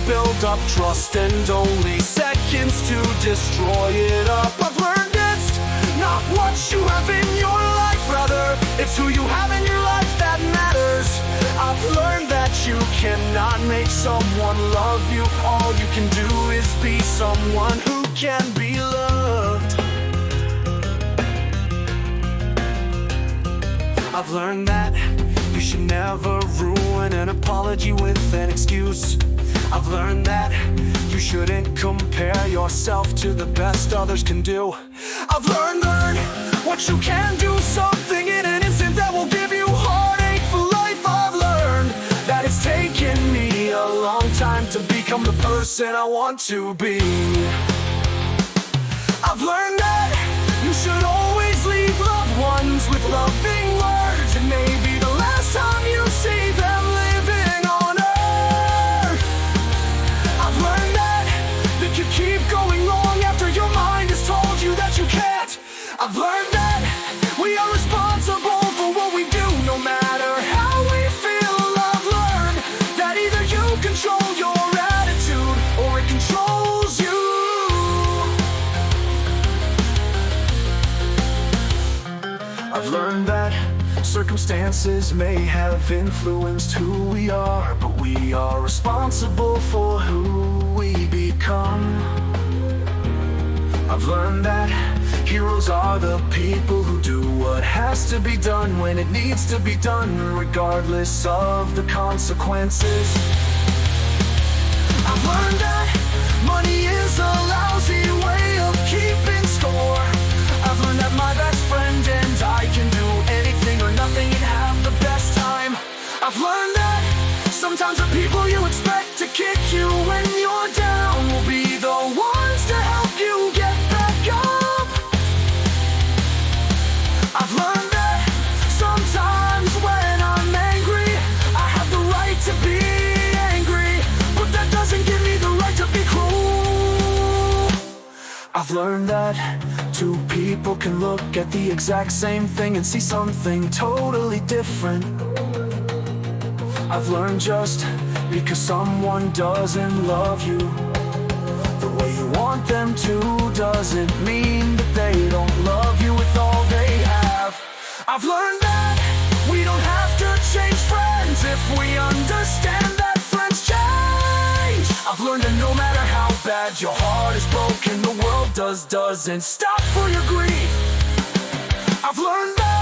build up trust and only seconds to destroy it up. I've learned it's not what you have in your life, rather it's who you have in your life that matters. I've learned that you cannot make someone love you. All you can do is be someone who can be loved. I've learned that you should never ruin an apology with an excuse. I've learned that you shouldn't compare yourself to the best others can do. I've learned what you can do, something in an instant that will give you heartache for life. I've learned that it's taken me a long time to become the person I want to be. I've learned that you should always leave loved ones with loving words. It may be the last time you see them living on earth. I've learned that you keep going wrong after your mind has told you that you can't. I've learned that we are responsible for what we do, no matter how we feel. I've learned that either you control your attitude or it controls you. I've learned that circumstances may have influenced who we are, but we are responsible for who we become. I've learned that heroes are the people who do what has to be done when it needs to be done, regardless of the consequences. I've learned that money is a lousy way of keeping score. I've learned that my best friend and I can do anything or nothing and have the best time. I've learned that sometimes the people you expect to kick you when you're down will be the ones to help you get back up. I've learned that sometimes when I'm angry, I have the right to be angry, but that doesn't give me the right to be cruel. I've learned that two people can look at the exact same thing and see something totally different. I've learned just because someone doesn't love you the way you want them to doesn't mean that they don't love you with all they have. I've learned that we don't have to change friends if we understand that friends change. I've learned that no matter how bad your heart is broken, the world doesn't stop for your grief. I've learned that